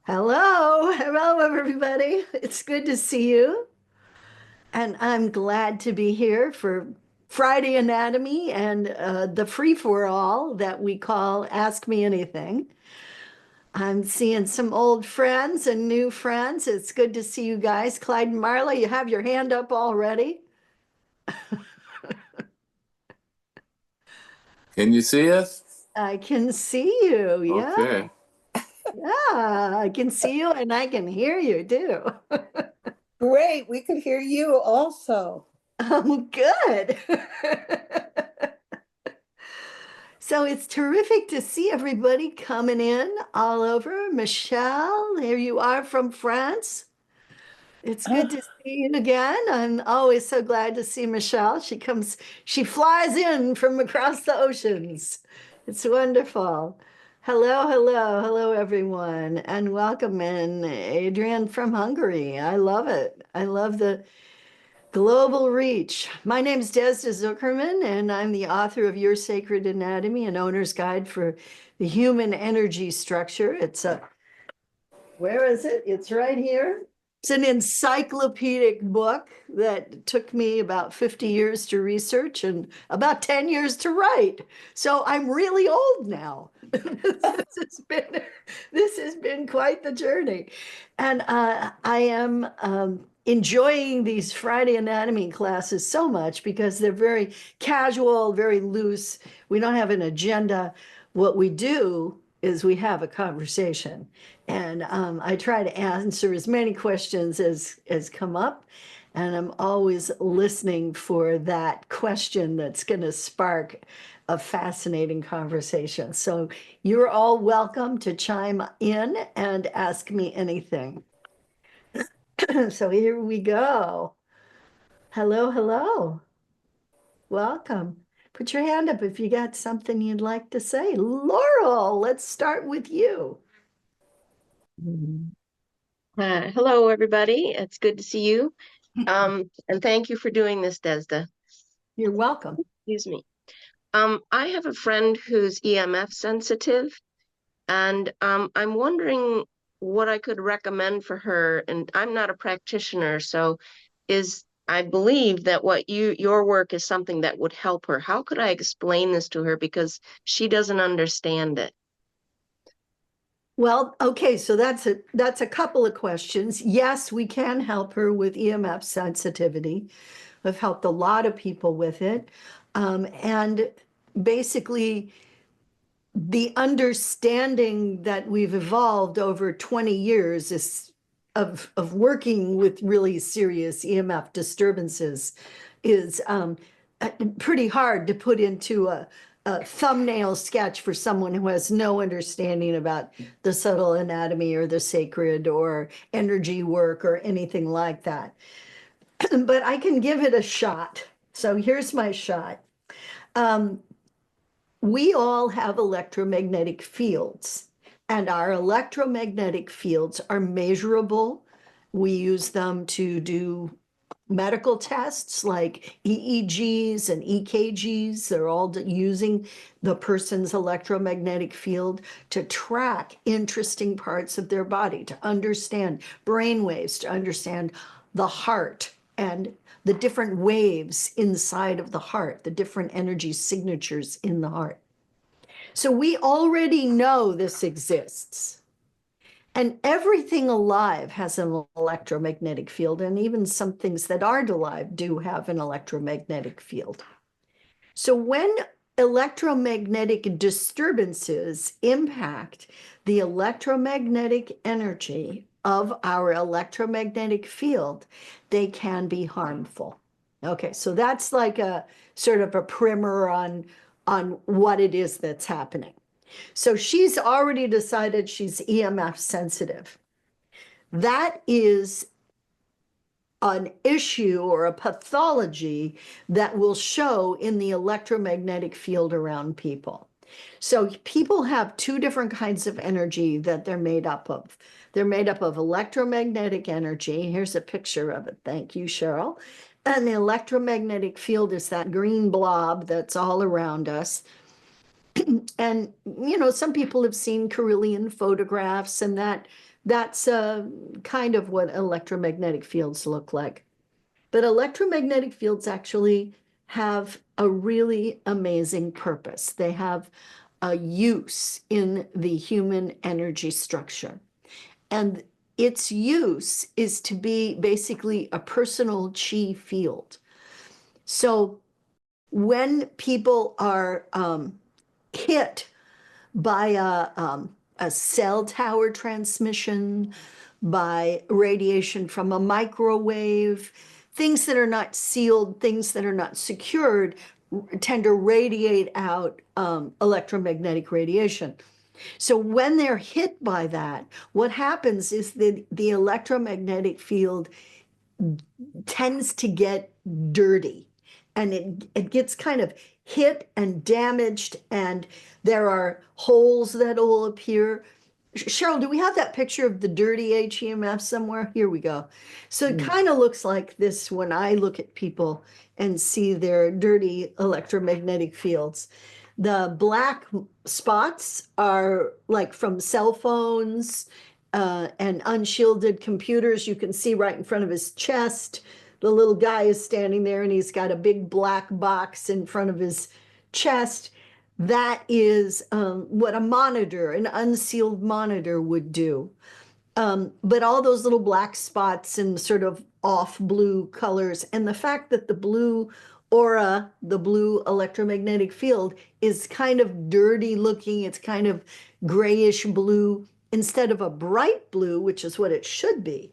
Hello, everybody. It's good to see you. And I'm glad to be here for Friday Anatomy and the free for all that we call Ask Me Anything. I'm seeing some old friends and new friends. It's good to see you guys. Clyde and Marla, you have your hand up already. Can you see us? I can see you. Yeah. Okay. Yeah. I can see you and I can hear you too. Great, we could hear you also. Good. So it's terrific to see everybody coming in all over. Michelle, here you are from France. It's good to see you again. I'm always so glad to see Michelle. She flies in from across the oceans. It's wonderful. Hello, everyone, and welcome in Adrian from Hungary. I love it. I love the global reach. My name is Desda Zuckerman, and I'm the author of Your Sacred Anatomy, an owner's guide for the human energy structure. Where is it? It's right here. It's an encyclopedic book that took me about 50 years to research and about 10 years to write. So I'm really old now. This has been quite the journey. And I am enjoying these Friday anatomy classes so much because they're very casual, very loose. We don't have an agenda. What we do is we have a conversation. And I try to answer as many questions as come up. And I'm always listening for that question that's going to spark a fascinating conversation. So you're all welcome to chime in and ask me anything. So here we go. Hello. Welcome. Put your hand up if you got something you'd like to say. Laurel, let's start with you. Hello, everybody. It's good to see you. And thank you for doing this, Desda. You're welcome. Excuse me. I have a friend who's EMF sensitive, and I'm wondering what I could recommend for her. And I'm not a practitioner, so I believe that your work is something that would help her. How could I explain this to her because she doesn't understand it? Well, okay, so that's a couple of questions. Yes, we can help her with EMF sensitivity. We've helped a lot of people with it. And basically, the understanding that we've evolved over 20 years of working with really serious EMF disturbances is pretty hard to put into a thumbnail sketch for someone who has no understanding about the subtle anatomy or the sacred or energy work or anything like that. But I can give it a shot. So here's my shot. We all have electromagnetic fields, and our electromagnetic fields are measurable. We use them to do medical tests like EEGs and EKGs. They're all using the person's electromagnetic field to track interesting parts of their body, to understand brain waves, to understand the heart and the different waves inside of the heart, the different energy signatures in the heart. So we already know this exists. And everything alive has an electromagnetic field, and even some things that aren't alive do have an electromagnetic field. So when electromagnetic disturbances impact the electromagnetic energy of our electromagnetic field, they can be harmful. Okay, so that's like a sort of a primer on what it is that's happening. So she's already decided she's EMF sensitive. That is an issue or a pathology that will show in the electromagnetic field around people. So people have two different kinds of energy that they're made up of. They're made up of electromagnetic energy. Here's a picture of it. Thank you, Cheryl. And the electromagnetic field is that green blob that's all around us. And, some people have seen Carillion photographs, and that That's kind of what electromagnetic fields look like. But electromagnetic fields actually have a really amazing purpose. They have a use in the human energy structure. And its use is to be basically a personal chi field. So when people are hit by a cell tower transmission, by radiation from a microwave, things that are not sealed, things that are not secured, tend to radiate out electromagnetic radiation. So when they're hit by that, what happens is that the electromagnetic field tends to get dirty, and it gets kind of hit and damaged, and there are holes that will appear. Cheryl, do we have that picture of the dirty HEMF somewhere? Here we go. So it kind of looks like this when I look at people and see their dirty electromagnetic fields. The black spots are like from cell phones and unshielded computers. You can see right in front of his chest. The little guy is standing there and he's got a big black box in front of his chest. That is what a monitor, an unsealed monitor would do. But all those little black spots and sort of off blue colors, and the fact that the blue aura, the blue electromagnetic field, is kind of dirty looking, it's kind of grayish blue instead of a bright blue, which is what it should be.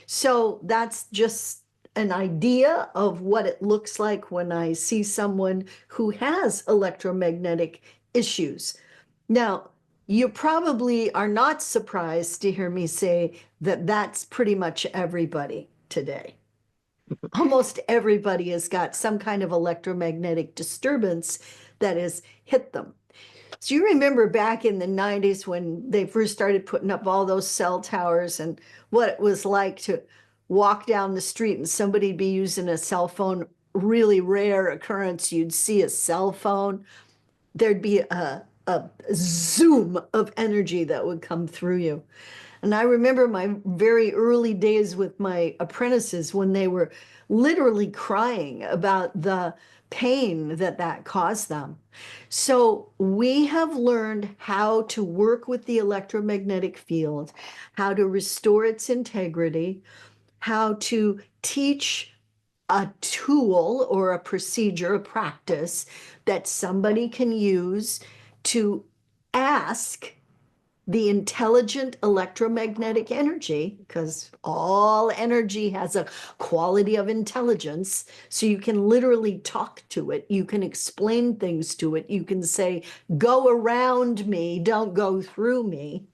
So that's just an idea of what it looks like when I see someone who has electromagnetic issues. Now, you probably are not surprised to hear me say that that's pretty much everybody today. Almost everybody has got some kind of electromagnetic disturbance that has hit them. So you remember back in the 90s when they first started putting up all those cell towers and what it was like to walk down the street and somebody'd be using a cell phone, really rare occurrence, you'd see a cell phone, there'd be a zoom of energy that would come through you. And I remember my very early days with my apprentices when they were literally crying about the pain that that caused them. So we have learned how to work with the electromagnetic field, how to restore its integrity, how to teach a tool or a procedure, a practice that somebody can use to ask the intelligent electromagnetic energy, because all energy has a quality of intelligence. So you can literally talk to it. You can explain things to it. You can say, go around me, don't go through me.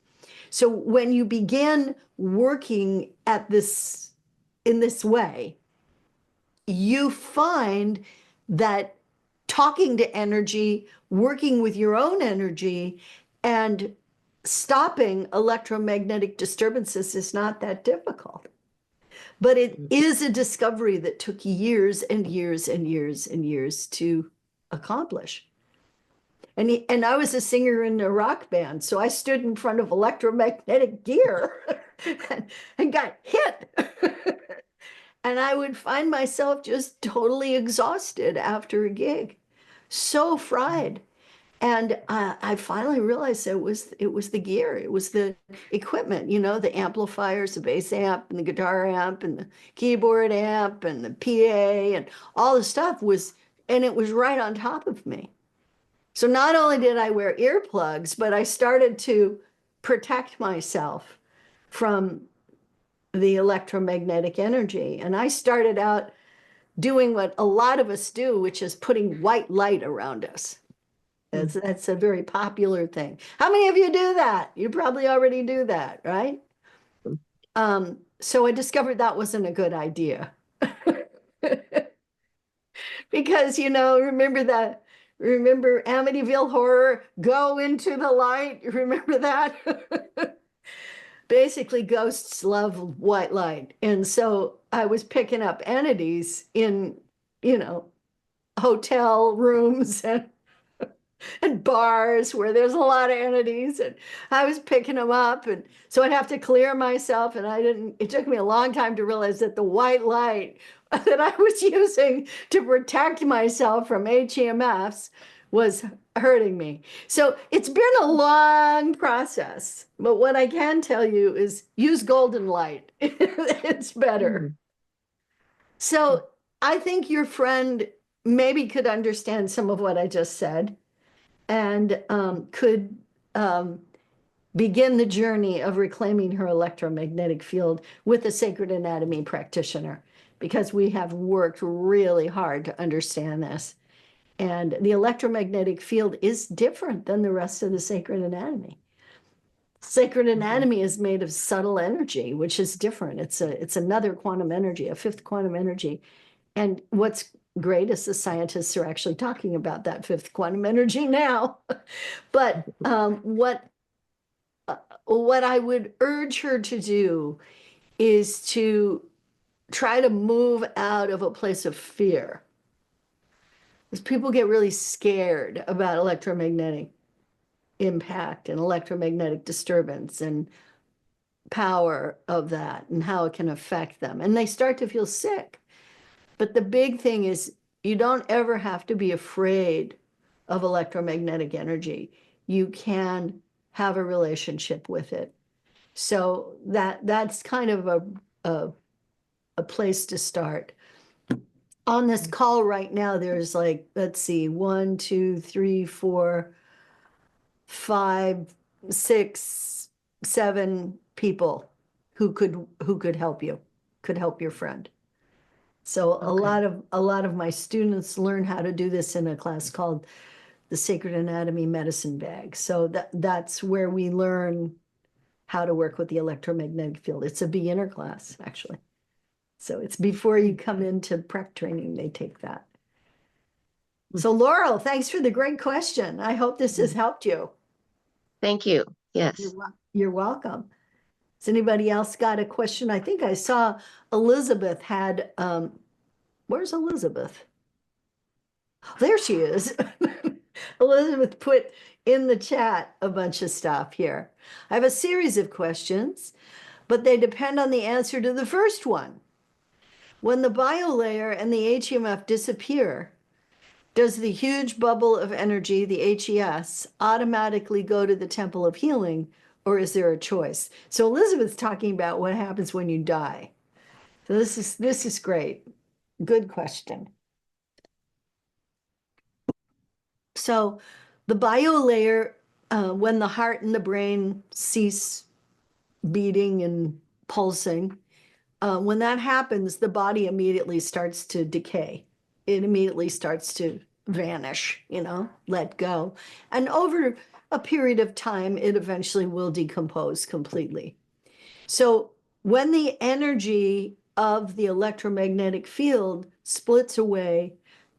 So when you begin working at this in this way, you find that talking to energy, working with your own energy, and stopping electromagnetic disturbances is not that difficult. But it is a discovery that took years and years and years and years to accomplish. And I was a singer in a rock band, so I stood in front of electromagnetic gear and got hit. And I would find myself just totally exhausted after a gig, so fried. And I finally realized it was the gear, it was the equipment, you know, the amplifiers, the bass amp and the guitar amp and the keyboard amp and the PA and all the stuff was, and it was right on top of me. So not only did I wear earplugs, but I started to protect myself from the electromagnetic energy. And I started out doing what a lot of us do, which is putting white light around us. That's a very popular thing. How many of you do that? You probably already do that, right? So I discovered that wasn't a good idea. Because, you know, remember Amityville Horror, go into the light? Remember that? Basically, ghosts love white light. And so I was picking up entities in, you know, hotel rooms and and bars where there's a lot of entities, and I was picking them up, and so I'd have to clear myself, and it took me a long time to realize that the white light that I was using to protect myself from HEMFs was hurting me. So it's been a long process, but what I can tell you is use golden light. It's better. So I think your friend maybe could understand some of what I just said and could begin the journey of reclaiming her electromagnetic field with a sacred anatomy practitioner, because we have worked really hard to understand this. And the electromagnetic field is different than the rest of the sacred anatomy. Sacred anatomy is made of subtle energy, which is different. It's another quantum energy, a fifth quantum energy. And what's great is the scientists are actually talking about that fifth quantum energy now. But what I would urge her to do is to try to move out of a place of fear. Because people get really scared about electromagnetic impact and electromagnetic disturbance and power of that and how it can affect them. And they start to feel sick. But the big thing is you don't ever have to be afraid of electromagnetic energy. You can have a relationship with it. So that's kind of a place to start. On this call right now, there's like, let's see, 1, 2, 3, 4, 5, 6, 7 people who could help you, could help your friend. So a lot of my students learn how to do this in a class called the Sacred Anatomy Medicine Bag. So that's where we learn how to work with the electromagnetic field. It's a beginner class, actually. So it's before you come into prep training, they take that. So Laurel, thanks for the great question. I hope this has helped you. Thank you. Yes. You're welcome. Has anybody else got a question? I think I saw Elizabeth had, where's Elizabeth? Oh, there she is. Elizabeth put in the chat a bunch of stuff here. I have a series of questions, but they depend on the answer to the first one. When the biolayer and the HEMF disappear, does the huge bubble of energy, the HES, automatically go to the temple of healing, or is there a choice? So Elizabeth's talking about what happens when you die. So this is great. Good question. So the biolayer, when the heart and the brain cease beating and pulsing, when that happens, the body immediately starts to decay. It immediately starts to vanish, let go. And over a period of time, it eventually will decompose completely. So when the energy of the electromagnetic field splits away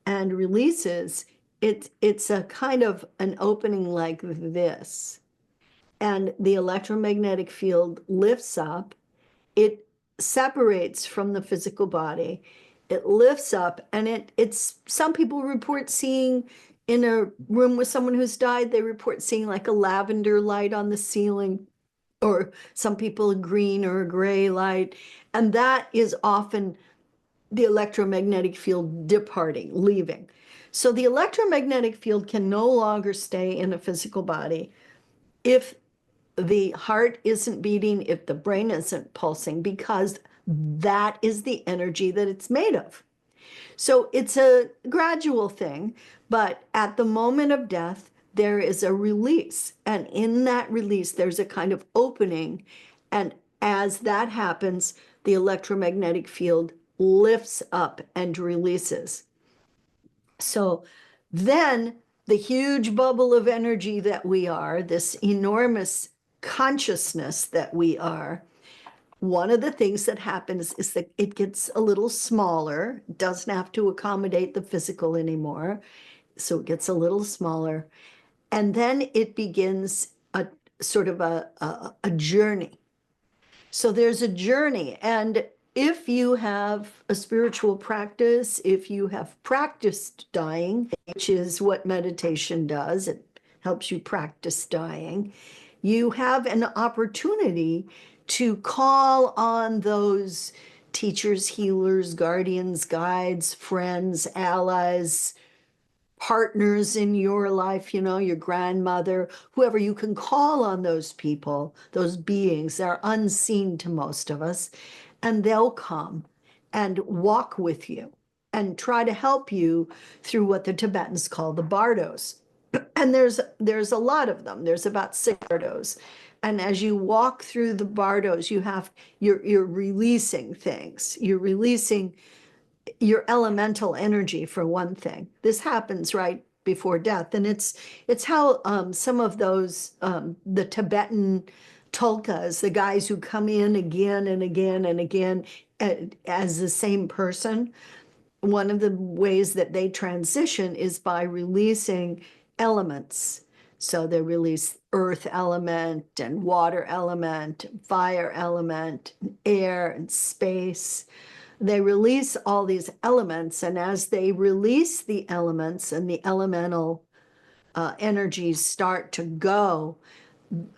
and releases, it's a kind of an opening like this. And the electromagnetic field lifts up. It separates from the physical body. It lifts up, and it's some people report seeing in a room with someone who's died, they report seeing like a lavender light on the ceiling, or some people a green or a gray light. And that is often the electromagnetic field departing, leaving. So the electromagnetic field can no longer stay in a physical body if the heart isn't beating, if the brain isn't pulsing, because that is the energy that it's made of. So it's a gradual thing, but at the moment of death, there is a release. And in that release, there's a kind of opening. And as that happens, the electromagnetic field lifts up and releases. So then the huge bubble of energy that we are, this enormous consciousness that we are, one of the things that happens is that it gets a little smaller, doesn't have to accommodate the physical anymore. So it gets a little smaller. And then it begins a sort of a journey. So there's a journey, and if you have a spiritual practice, if you have practiced dying, which is what meditation does, it helps you practice dying, you have an opportunity to call on those teachers, healers, guardians, guides, friends, allies, partners in your life, your grandmother, whoever. You can call on those people, those beings. They're unseen to most of us, and they'll come and walk with you and try to help you through what the Tibetans call the bardos. And there's a lot of them. There's about 6 bardos. And as you walk through the bardos, you're releasing things. You're releasing your elemental energy, for one thing. This happens right before death, and it's how some of those the Tibetan tulkas, the guys who come in again and again and again as the same person, one of the ways that they transition is by releasing elements. So they release earth element and water element, fire element, air and space. They release all these elements, and as they release the elements and the elemental energies start to go,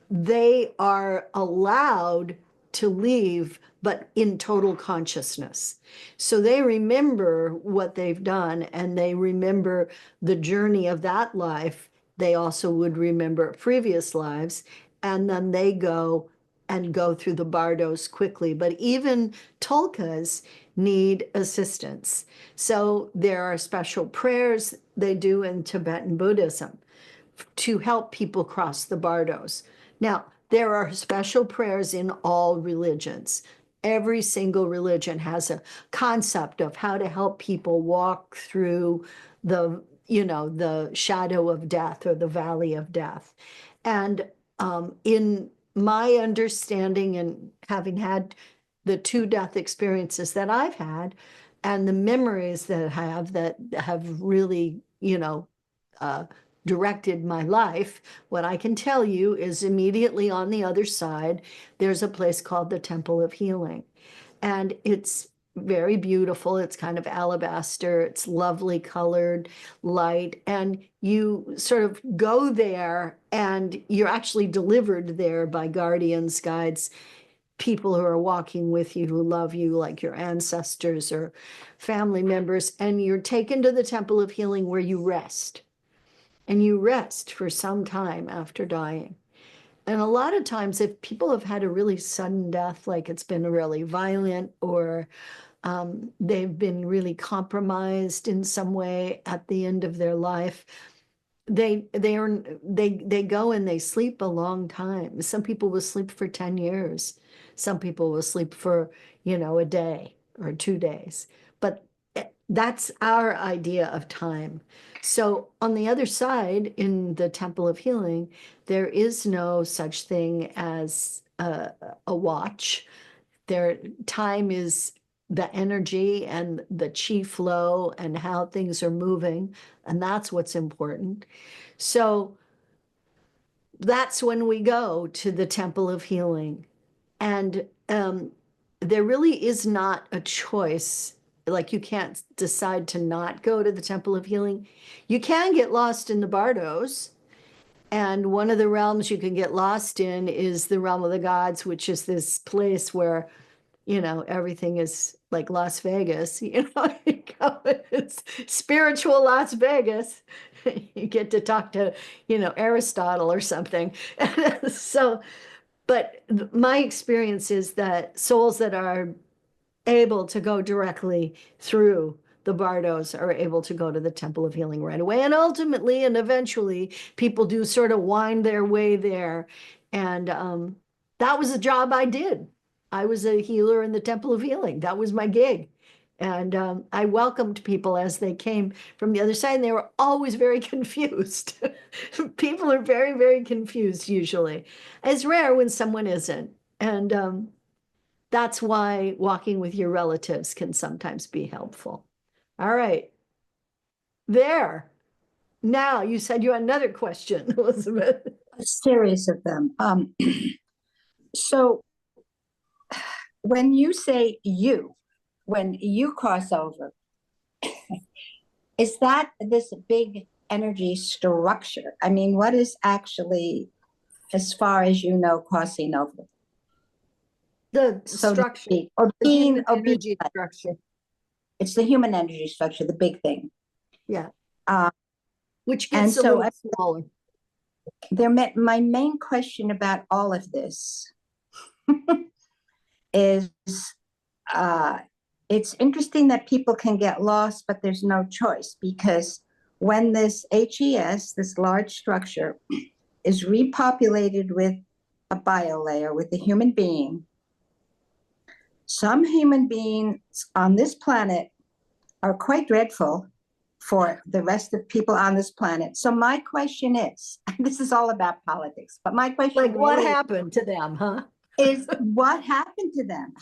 they are allowed to leave, but in total consciousness. So they remember what they've done, and they remember the journey of that life. They also would remember previous lives, and then they go through the bardos quickly. But even tulkas need assistance. So there are special prayers they do in Tibetan Buddhism to help people cross the bardos. Now, there are special prayers in all religions. Every single religion has a concept of how to help people walk through the shadow of death or the valley of death. And in my understanding, and having had the 2 death experiences that I've had, and the memories that I have really, directed my life, what I can tell you is immediately on the other side, there's a place called the Temple of Healing. And it's very beautiful. It's kind of alabaster. It's lovely colored light. And you sort of go there, and you're actually delivered there by guardians, guides, people who are walking with you, who love you, like your ancestors or family members. And you're taken to the Temple of Healing, where you rest. And you rest for some time after dying. And a lot of times, if people have had a really sudden death, like it's been really violent, or they've been really compromised in some way at the end of their life, they go and they sleep a long time. Some people will sleep for 10 years. Some people will sleep for, a day or 2 days. But that's our idea of time. So on the other side, in the Temple of Healing, there is no such thing as a watch. Time is the energy and the chi flow and how things are moving, and that's what's important. So that's when we go to the Temple of Healing. And there really is not a choice. Like, you can't decide to not go to the Temple of Healing. You can get lost in the bardos. And one of the realms you can get lost in is the realm of the gods, which is this place where, everything is like Las Vegas. It's spiritual Las Vegas. You get to talk to, Aristotle or something. So, but my experience is that souls that are able to go directly through the bardos are able to go to the Temple of Healing right away. And ultimately and eventually, people do sort of wind their way there. And that was a job I did. I was a healer in the Temple of Healing. That was my gig. And I welcomed people as they came from the other side, and they were always very confused. People are very, very confused usually. It's rare when someone isn't. And that's why walking with your relatives can sometimes be helpful. All right. There. Now, you said you had another question, Elizabeth. A series of them. So when you say you, when you cross over, is that this big energy structure? I mean, what is actually, as far as you know, crossing over? The So to structure, speak, or the human being, energy structure, it's the human energy structure, the big thing. yeah, Uh, which and gets a so little smaller. my main question about all of this is uh, it's interesting that people can get lost, but there's no choice, because when this HES, this large structure, is repopulated with a biolayer, with a human being, some human beings on this planet are quite dreadful for the rest of people on this planet. So my question is, this is all about politics, but my question Like what really happened to them, huh? is what happened to them?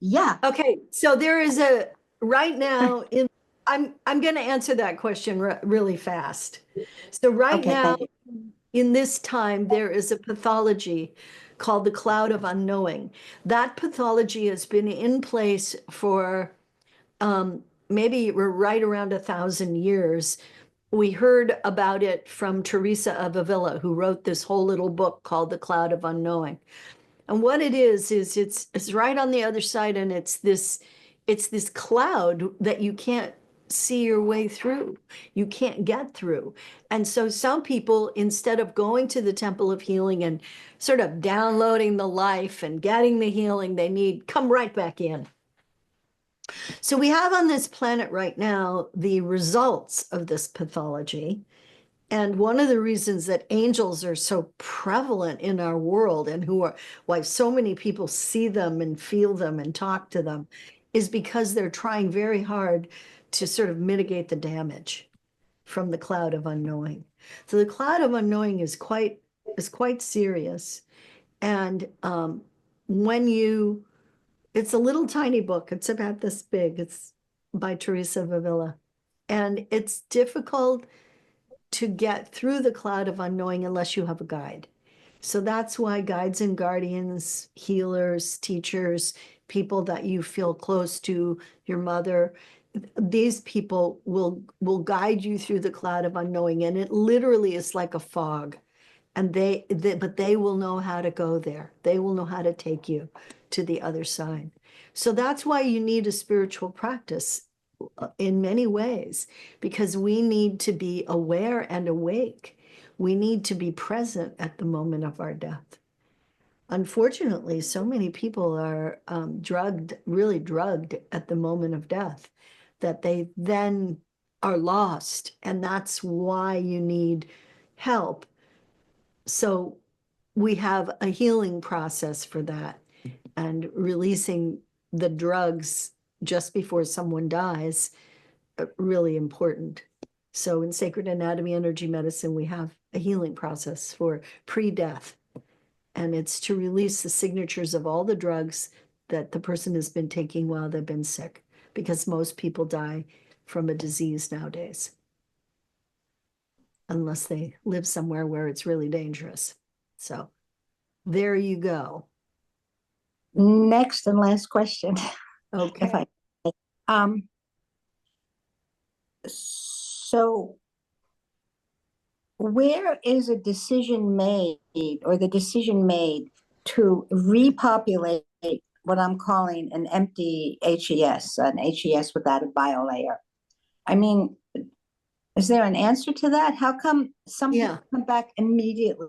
Yeah. Okay, so there is a right now in I'm going to answer that question really fast. So right Okay, now thank you. in this time there is a pathology called the cloud of unknowing. That pathology has been in place for maybe we're right around 1,000 years. We heard about it from Teresa of Avila, who wrote this whole little book called The Cloud of Unknowing. And what it is it's right on the other side, and it's this cloud that you can't see your way through. You can't get through. And so some people, instead of going to the Temple of Healing and sort of downloading the life and getting the healing they need, come right back in. So we have on this planet right now the results of this pathology. And one of the reasons that angels are so prevalent in our world and why so many people see them and feel them and talk to them is because they're trying very hard to sort of mitigate the damage from the cloud of unknowing. So the cloud of unknowing is quite serious. And when you it's a little tiny book. It's about this big. It's by Teresa of Avila. And it's difficult to get through the cloud of unknowing unless you have a guide. So that's why guides and guardians, healers, teachers, people that you feel close to, your mother, these people will guide you through the cloud of unknowing. And it literally is like a fog. And but they will know how to go there. They will know how to take you to the other side. So that's why you need a spiritual practice in many ways, because we need to be aware and awake. We need to be present at the moment of our death. Unfortunately, so many people are drugged, really drugged at the moment of death, that they then are lost. And that's why you need help. So we have a healing process for that, and releasing the drugs just before someone dies, really important. So in sacred anatomy, energy medicine, we have a healing process for pre-death, and it's to release the signatures of all the drugs that the person has been taking while they've been sick, because most people die from a disease nowadays, unless they live somewhere where it's really dangerous. So there you go. Next and last question. Okay. If I, um, so where is a decision made, or the decision made to repopulate what I'm calling an empty HES, an HES without a biolayer? I mean, is there an answer to that? How come some Yeah. people come back immediately?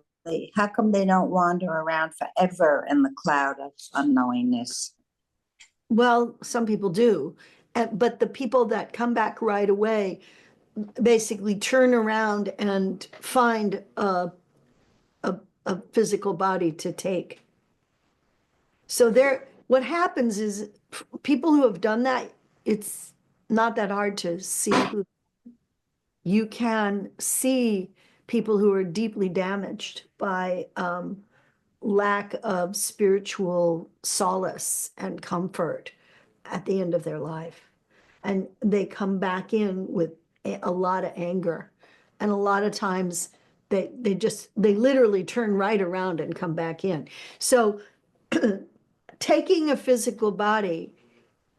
How come they don't wander around forever in the cloud of unknowingness? Well, some people do. But the people that come back right away basically turn around and find a physical body to take. So what happens is people who have done that, it's not that hard to see who you can see people who are deeply damaged by lack of spiritual solace and comfort at the end of their life. And they come back in with a lot of anger. And a lot of times they literally turn right around and come back in. So taking a physical body,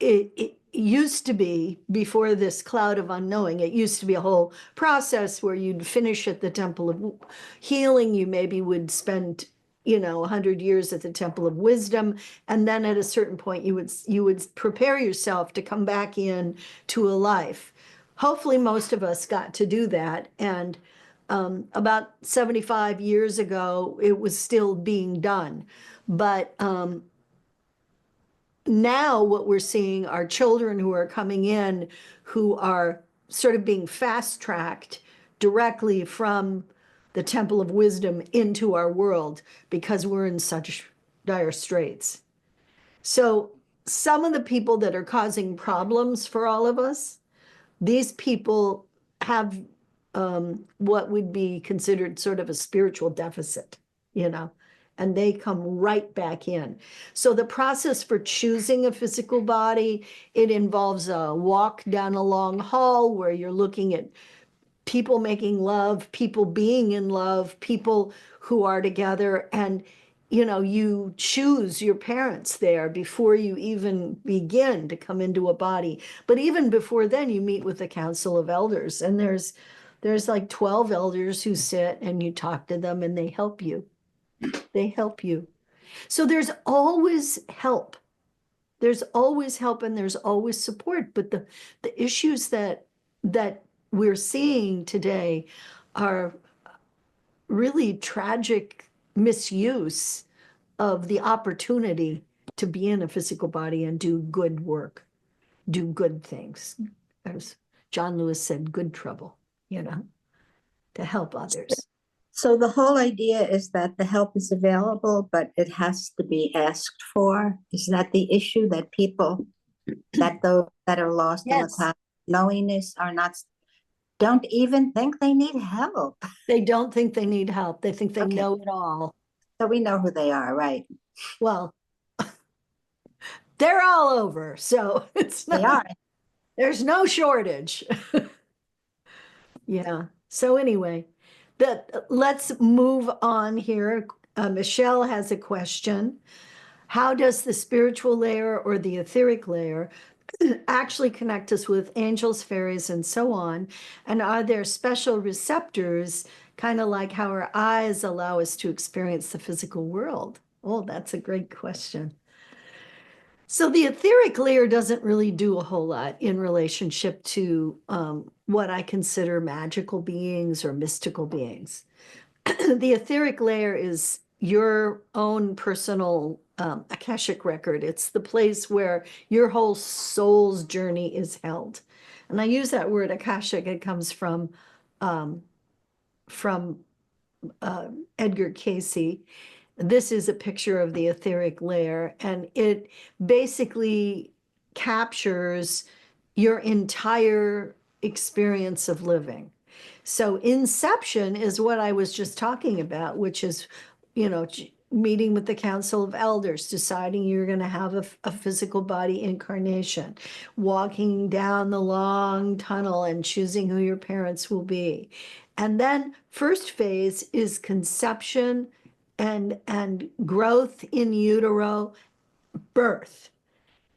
it used to be, before this cloud of unknowing, it used to be a whole process where you'd finish at the temple of healing. You maybe would spend, 100 years at the temple of wisdom, and then at a certain point you would prepare yourself to come back in to a life. Hopefully most of us got to do that, and about 75 years ago it was still being done, but now what we're seeing are children who are coming in who are sort of being fast-tracked directly from the Temple of Wisdom into our world because we're in such dire straits. So some of the people that are causing problems for all of us, these people have what would be considered sort of a spiritual deficit, and they come right back in. So the process for choosing a physical body, it involves a walk down a long hall where you're looking at people making love, people being in love, people who are together, and you choose your parents there before you even begin to come into a body. But even before then, you meet with the Council of Elders, and there's like 12 elders who sit and you talk to them and they help you. They help you. So there's always help. There's always help and there's always support. But the issues that we're seeing today are really tragic misuse of the opportunity to be in a physical body and do good work, do good things. As John Lewis said, good trouble, to help others. So the whole idea is that the help is available, but it has to be asked for. Is that the issue, that people, that those that are lost in the Yes. cloud of knowingness don't even think they need help? They don't think they need help. They think they Okay. know it all. So we know who they are, right? Well, they're all over, so They are. there's no shortage. Yeah. So anyway, let's move on here. Michelle has a question. How does the spiritual layer or the etheric layer actually connect us with angels, fairies, and so on? And are there special receptors, kind of like how our eyes allow us to experience the physical world? Oh, that's a great question. So the etheric layer doesn't really do a whole lot in relationship to what I consider magical beings or mystical beings. The etheric layer is your own personal Akashic record. It's the place where your whole soul's journey is held. And I use that word Akashic. It comes from Edgar Cayce. This is a picture of the etheric layer, and it basically captures your entire experience of living. So inception is what I was just talking about, which is, meeting with the Council of Elders, deciding you're going to have a physical body incarnation, walking down the long tunnel and choosing who your parents will be. And then first phase is conception and growth in utero, birth.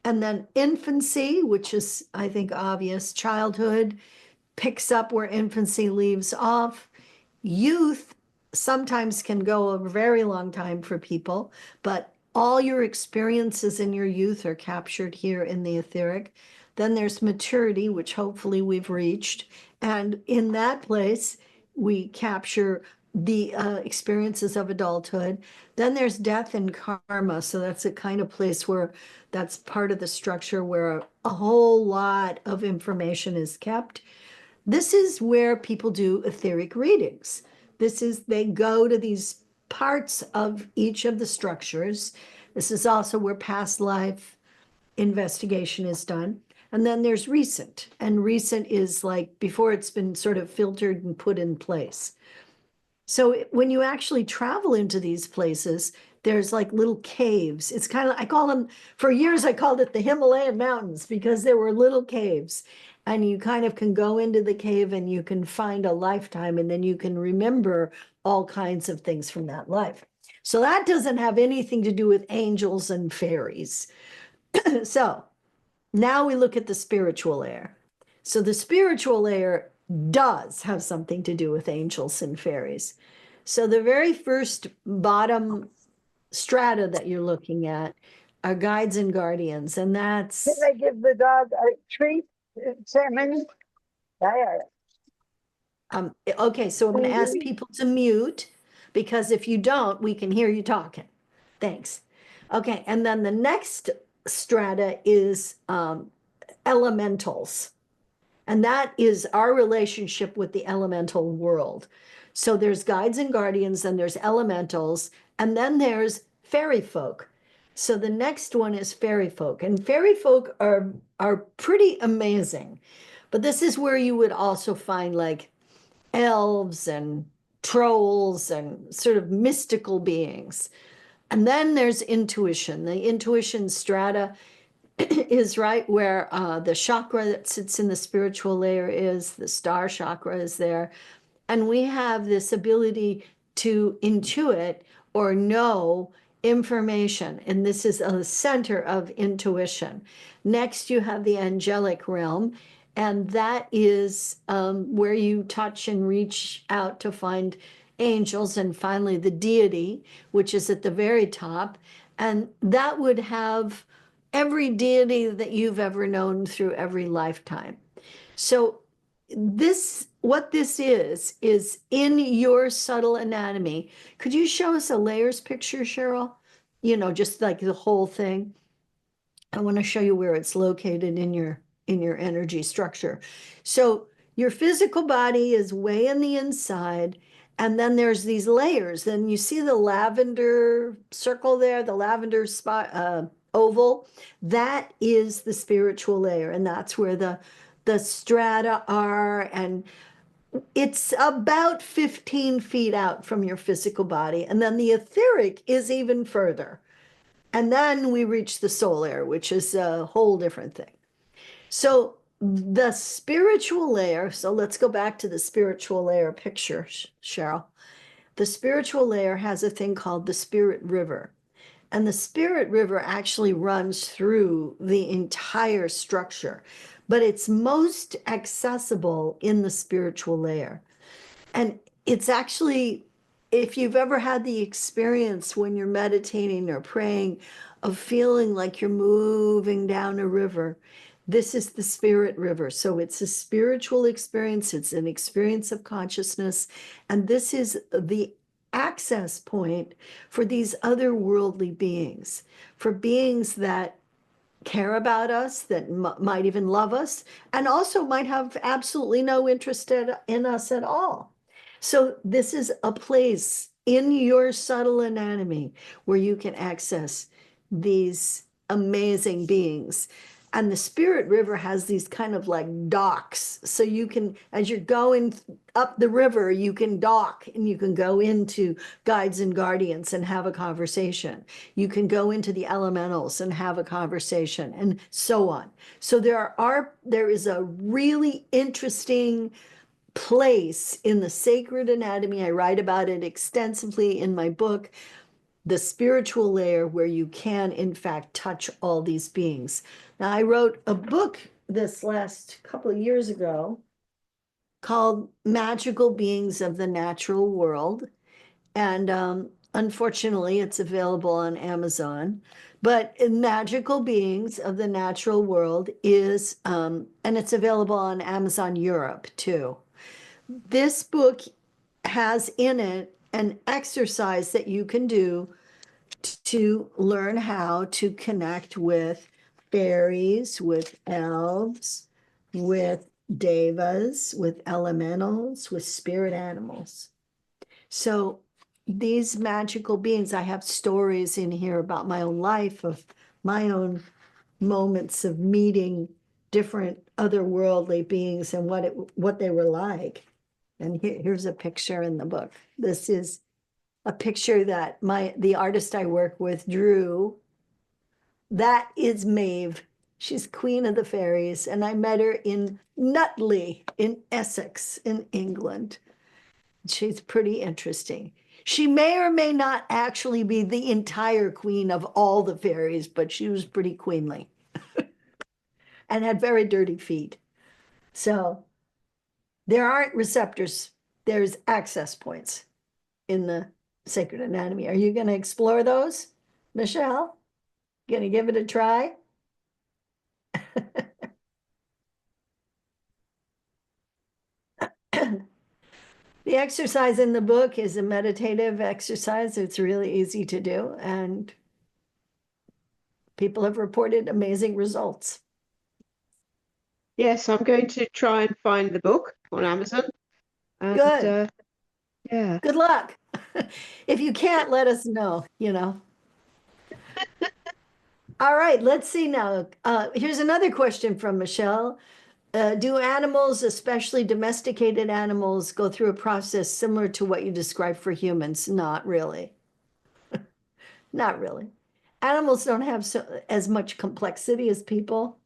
And then infancy, which is, I think, obvious, childhood, picks up where infancy leaves off. Youth sometimes can go a very long time for people, but all your experiences in your youth are captured here in the etheric. Then there's maturity, which hopefully we've reached. And in that place, we capture the experiences of adulthood. Then there's death and karma. So that's a kind of place where that's part of the structure where a whole lot of information is kept. This is where people do etheric readings. They go to these parts of each of the structures. This is also where past life investigation is done. And then there's recent, and recent is like before it's been sort of filtered and put in place. So when you actually travel into these places, there's like little caves. It's kind of, I call them, for years I called it the Himalayan mountains because there were little caves. And you kind of can go into the cave and you can find a lifetime, and then you can remember all kinds of things from that life. So that doesn't have anything to do with angels and fairies. So now we look at the spiritual layer. So the spiritual layer does have something to do with angels and fairies. So the very first bottom strata that you're looking at are guides and guardians, and that's Can I give the dog a treat, Chairman? There. okay, so I'm going to ask people to mute because if you don't, we can hear you talking. Thanks. Okay, and then the next strata is elementals. And that is our relationship with the elemental world. So there's guides and guardians, and there's elementals, and then there's fairy folk. So the next one is fairy folk, and fairy folk are pretty amazing. But this is where you would also find like elves and trolls and sort of mystical beings. And then there's intuition. The intuition strata is right where the chakra that sits in the spiritual layer is, the star chakra is there. And we have this ability to intuit or know information. And this is a center of intuition. Next, you have the angelic realm. And that is where you touch and reach out to find angels. And finally, the deity, which is at the very top. And that would have every deity that you've ever known through every lifetime. So what this is in your subtle anatomy. Could you show us a layers picture, Cheryl? You know, just like the whole thing. I want to show you where it's located in your energy structure. So your physical body is way in the inside, and then there's these layers. Then you see the lavender circle there, the lavender spot oval. That is the spiritual layer, and that's where the strata are, and it's about 15 feet out from your physical body. And then the etheric is even further. And then we reach the soul layer, which is a whole different thing. So the spiritual layer, so let's go back to the spiritual layer picture, Cheryl. The spiritual layer has a thing called the spirit river. And the spirit river actually runs through the entire structure, but it's most accessible in the spiritual layer. And it's actually, if you've ever had the experience when you're meditating or praying of feeling like you're moving down a river, this is the spirit river. So it's a spiritual experience, it's an experience of consciousness, and this is the access point for these otherworldly beings, for beings that care about us, that might even love us, and also might have absolutely no interest in us at all. So this is a place in your subtle anatomy where you can access these amazing beings. And the spirit river has these kind of like docks. So you can, as you're going up the river, you can dock and you can go into guides and guardians and have a conversation. You can go into the elementals and have a conversation, and so on. So there is a really interesting place in the sacred anatomy. I write about it extensively in my book, the spiritual layer, where you can in fact touch all these beings. Now, I wrote a book this last couple of years ago called Magical Beings of the Natural World. And unfortunately, it's available on Amazon. But Magical Beings of the Natural World is, and it's available on Amazon Europe too. This book has in it an exercise that you can do to learn how to connect with fairies, with elves, with devas, with elementals, with spirit animals. So these magical beings, I have stories in here about my own life, of my own moments of meeting different otherworldly beings and what they were like. And here's a picture in the book. This is a picture that the artist I work with drew. That is Maeve. She's queen of the fairies, and I met her in Nutley in Essex in England. She's pretty interesting. She may or may not actually be the entire queen of all the fairies, but she was pretty queenly and had very dirty feet. So there aren't receptors, there's access points in the sacred anatomy. Are you going to explore those, Michelle? Going to give it a try? The exercise in the book is a meditative exercise. It's really easy to do, and people have reported amazing results. Yes, I'm going to try and find the book on Amazon. And, Good. Yeah. Good luck. If you can't, let us know, you know. All right, let's see now. Here's another question from Michelle. Do animals, especially domesticated animals, go through a process similar to what you described for humans? Not really. Not really. Animals don't have as much complexity as people.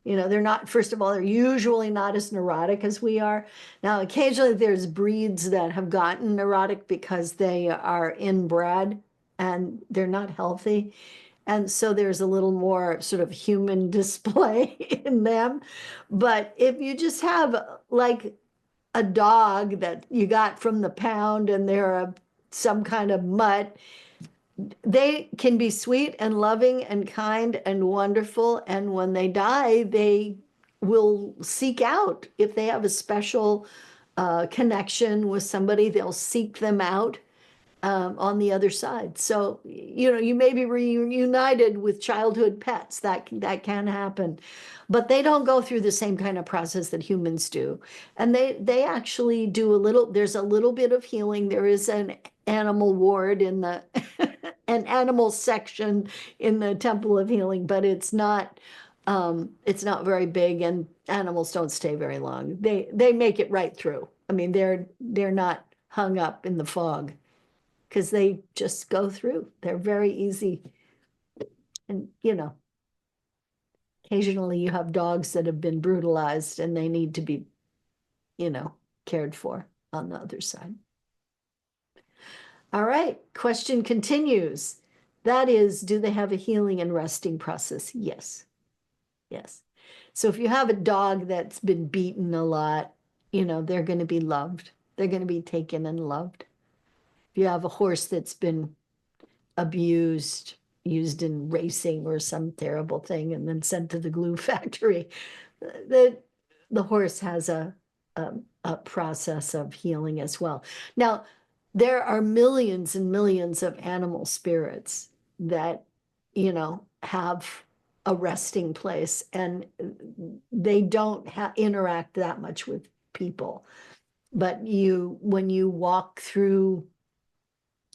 You know, they're not, first of all, they're usually not as neurotic as we are. Now, occasionally there's breeds that have gotten neurotic because they are inbred and they're not healthy. And so there's a little more sort of human display in them. But if you just have like a dog that you got from the pound and they're some kind of mutt, they can be sweet and loving and kind and wonderful. And when they die, they will seek out, if they have a special connection with somebody, they'll seek them out on the other side. So, you know, you may be reunited with childhood pets. That can happen. But they don't go through the same kind of process that humans do. And they actually do there's a little bit of healing. There is an animal ward in the an animal section in the Temple of Healing, but it's not very big, and animals don't stay very long. They make it right through. I mean, they're not hung up in the fog because they just go through. They're very easy. And, you know, occasionally you have dogs that have been brutalized and they need to be, you know, cared for on the other side. All right, question continues. That is, do they have a healing and resting process? Yes. Yes. So if you have a dog that's been beaten a lot, you know, they're going to be loved. They're going to be taken and loved. If you have a horse that's been abused, used in racing or some terrible thing, and then sent to the glue factory, the horse has a process of healing as well. Now, there are millions and millions of animal spirits that, you know, have a resting place, and they don't interact that much with people. But when you walk through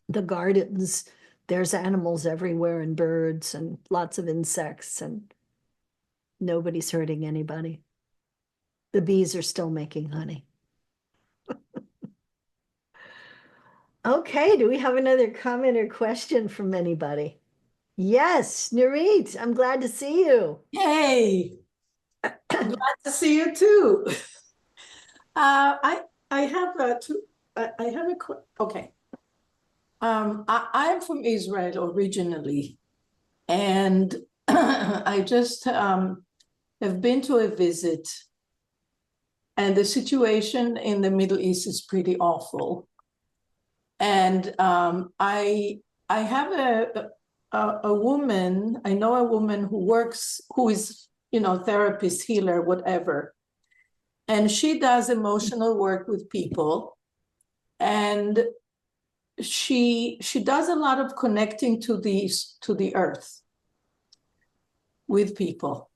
the gardens, there's animals everywhere and birds and lots of insects, and nobody's hurting anybody. The bees are still making honey. Okay, do we have another comment or question from anybody? Yes, Nurit, I'm glad to see you. Hey, glad to see you too. I have okay. I am from Israel originally, and I just have been to a visit, and the situation in the Middle East is pretty awful. And I have a woman, I know a woman who is, you know, therapist, healer, whatever. And she does emotional work with people. And she does a lot of connecting to the earth with people.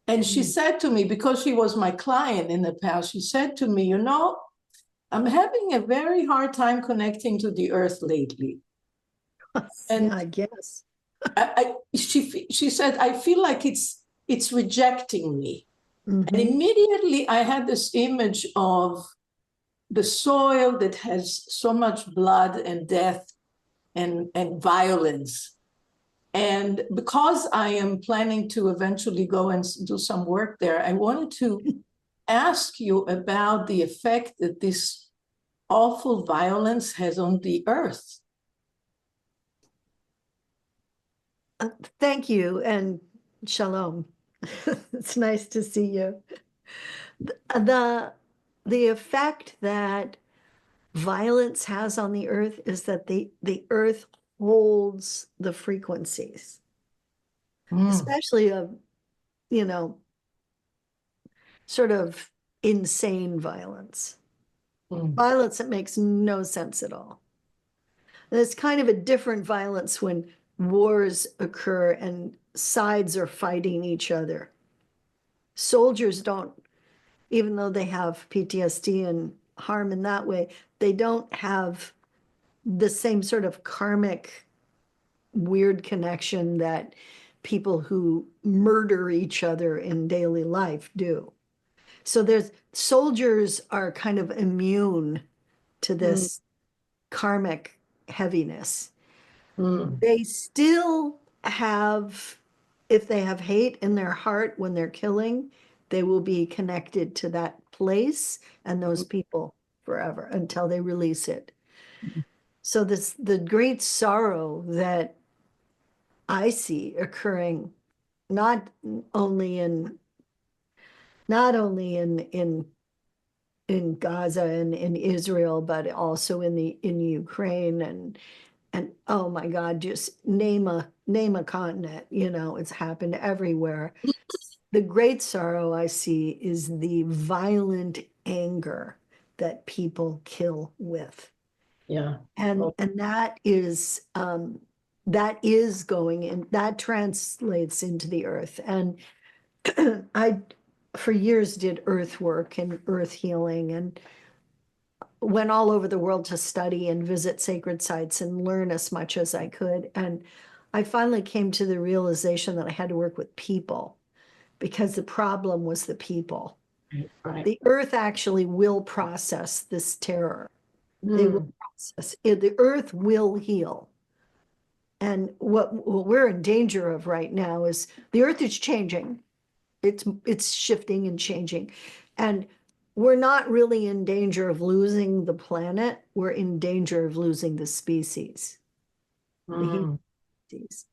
And she said to me, because she was my client in the past, she said to me, you know, I'm having a very hard time connecting to the earth lately. And I guess. she said, I feel like it's rejecting me. Mhm. And immediately I had this image of the soil that has so much blood and death and violence. And because I am planning to eventually go and do some work there, I wanted to ask you about the effect that this awful violence has on the earth. Thank you and shalom. It's nice to see you. The effect that violence has on the earth is that the earth holds the frequencies, especially of, you know, sort of insane violence. Violence that makes no sense at all. And it's kind of a different violence when wars occur and sides are fighting each other. Soldiers don't, even though they have PTSD and harm in that way, they don't have the same sort of karmic weird connection that people who murder each other in daily life do. So there's soldiers are kind of immune to this karmic heaviness. They still have, if they have hate in their heart when they're killing, they will be connected to that place and those people forever until they release it. So the great sorrow that I see occurring not only in Gaza and in Israel, but also in Ukraine and oh my God, just name a continent, you know, it's happened everywhere. The great sorrow I see is the violent anger that people kill with. Yeah. And that is going in, that translates into the earth. And I for years did earth work and earth healing and went all over the world to study and visit sacred sites and learn as much as I could. And I finally came to the realization that I had to work with people because the problem was the people. Right. The earth actually will process this terror. They will process it. The earth will heal. And what we're in danger of right now is the earth is changing. It's shifting and changing. And we're not really in danger of losing the planet. We're in danger of losing the species, the human species.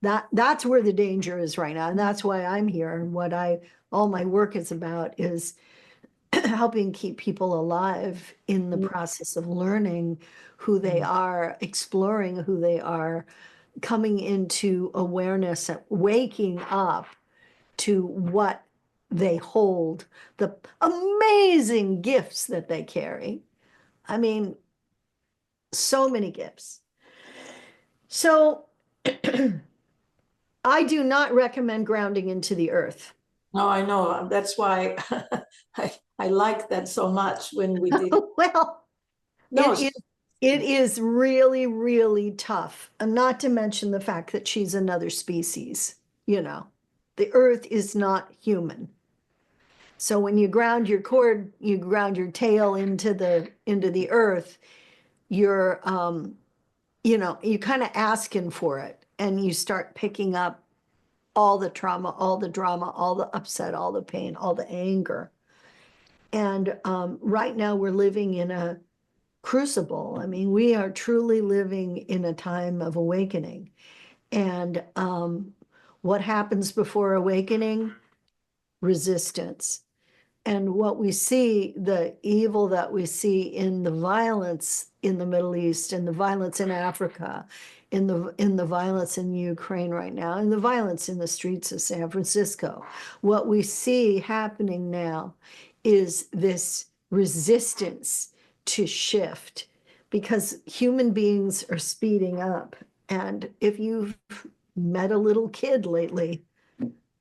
That's where the danger is right now. And that's why I'm here. And what all my work is about is helping keep people alive in the process of learning who they are, exploring who they are, coming into awareness, waking up to what they hold, the amazing gifts that they carry. I mean, so many gifts. So I do not recommend grounding into the earth. No, I know. That's why I like that so much when we did. Well, No, it is really, really tough. And not to mention the fact that she's another species, you know. The earth is not human. So when you ground your cord, you ground your tail into the earth, you're you know, you kind of asking for it and you start picking up all the trauma, all the drama, all the upset, all the pain, all the anger. And right now we're living in a crucible. I mean, we are truly living in a time of awakening. And what happens before awakening? Resistance. And what we see, the evil that we see in the violence in the Middle East, in the violence in Africa, in the violence in Ukraine right now, and the violence in the streets of San Francisco, what we see happening now is this resistance to shift because human beings are speeding up. And if you've met a little kid lately,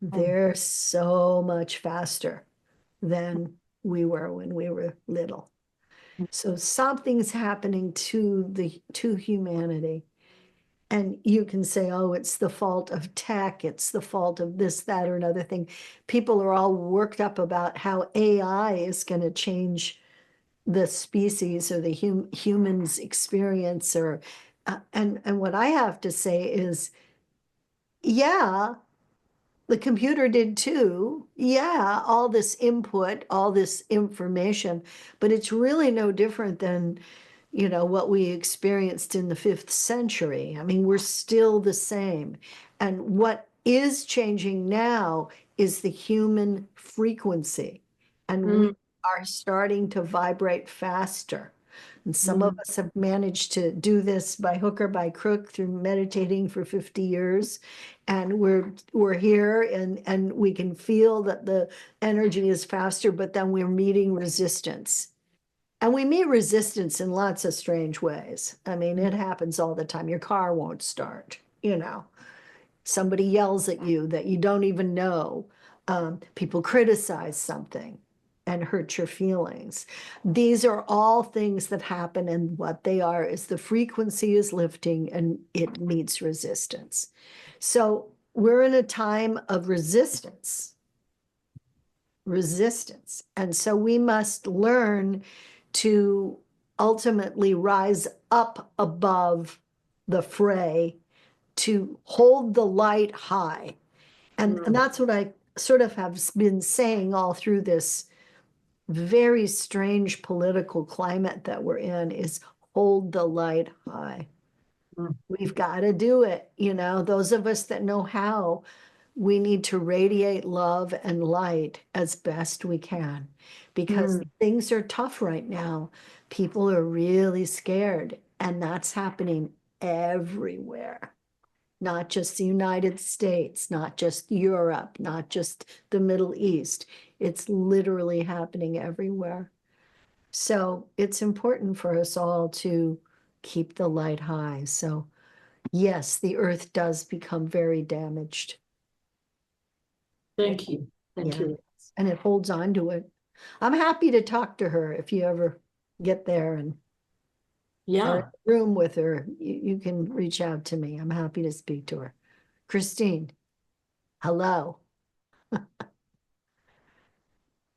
they're so much faster than we were when we were little. So something's happening to humanity. And you can say, oh, it's the fault of tech, it's the fault of this, that, or another thing. People are all worked up about how AI is going to change the species or the human's experience or and what I have to say is, yeah, the computer did too. Yeah, all this input, all this information, but it's really no different than, what we experienced in the 5th century. I mean, we're still the same. And what is changing now is the human frequency. And we are starting to vibrate faster. And some of us have managed to do this by hook or by crook through meditating for 50 years. And we're here and we can feel that the energy is faster, but then we're meeting resistance. And we meet resistance in lots of strange ways. I mean, it happens all the time. Your car won't start, Somebody yells at you that you don't even know. People criticize something and hurt your feelings. These are all things that happen, and what they are is the frequency is lifting and it meets resistance. So we're in a time of resistance. And so we must learn to ultimately rise up above the fray, to hold the light high. And that's what I sort of have been saying all through this very strange political climate that we're in, is hold the light high. We've got to do it. Those of us that know how, we need to radiate love and light as best we can, because things are tough right now. People are really scared, and that's happening everywhere. Not just the United States, not just Europe, not just the Middle East. It's literally happening everywhere. So it's important for us all to keep the light high. So yes, the earth does become very damaged. Thank you. Thank Yeah. you. And it holds on to it. I'm happy to talk to her if you ever get there and are in Yeah. a room with her. You can reach out to me. I'm happy to speak to her. Christine, hello.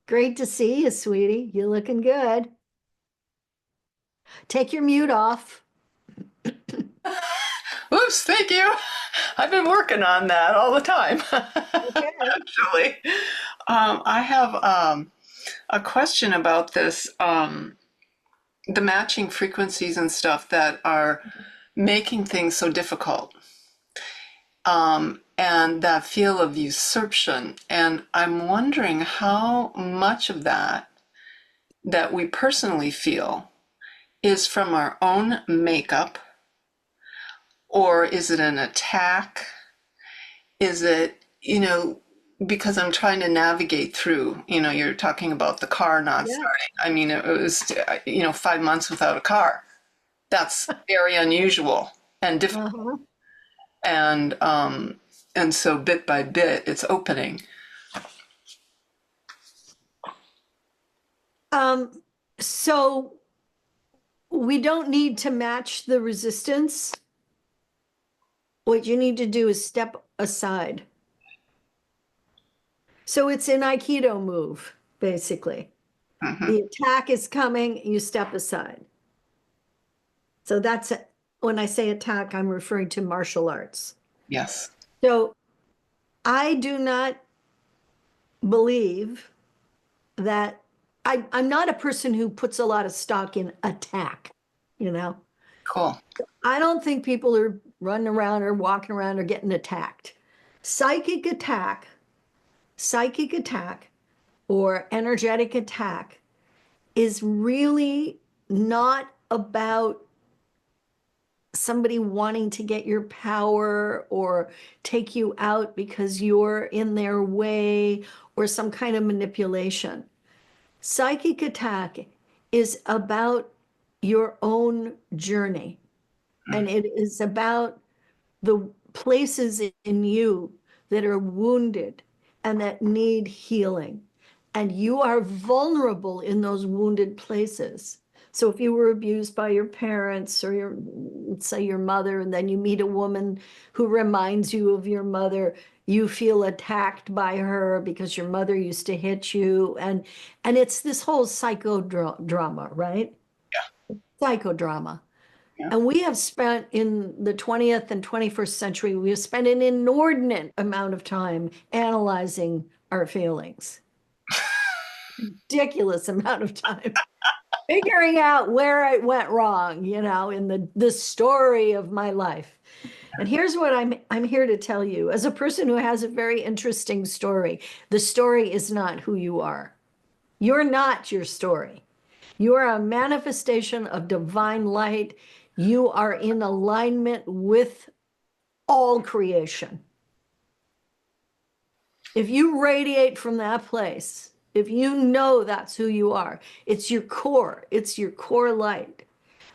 Great to see you, sweetie. You're looking good. Take your mute off. Oops, thank you. I've been working on that all the time. Okay. Actually, I have a question about this, the matching frequencies and stuff that are making things so difficult, and that feel of usurpation. And I'm wondering how much of that we personally feel is from our own makeup, or is it an attack? Is it, because I'm trying to navigate through, you're talking about the car not starting. I mean, it was, 5 months without a car. That's very unusual and difficult. And so bit by bit, it's opening. So we don't need to match the resistance. What you need to do is step aside. So it's an Aikido move, basically. The attack is coming, you step aside. So that's it. When I say attack, I'm referring to martial arts. Yes. So I do not believe that I'm not a person who puts a lot of stock in attack, Cool. I don't think people are running around or walking around or getting attacked. Psychic attack or energetic attack is really not about somebody wanting to get your power or take you out because you're in their way or some kind of manipulation. Psychic attack is about your own journey, and it is about the places in you that are wounded and that need healing. And you are vulnerable in those wounded places. So if you were abused by your parents or say your mother, and then you meet a woman who reminds you of your mother, you feel attacked by her because your mother used to hit you. And it's this whole psychodrama, right? Yeah. Psychodrama. Yeah. And we have spent in the 20th and 21st century, we have spent an inordinate amount of time analyzing our feelings. Ridiculous amount of time figuring out where it went wrong, in the story of my life. And here's what I'm here to tell you. As a person who has a very interesting story, the story is not who you are. You're not your story. You are a manifestation of divine light. You are in alignment with all creation. If you radiate from that place, if you know that's who you are, it's your core light.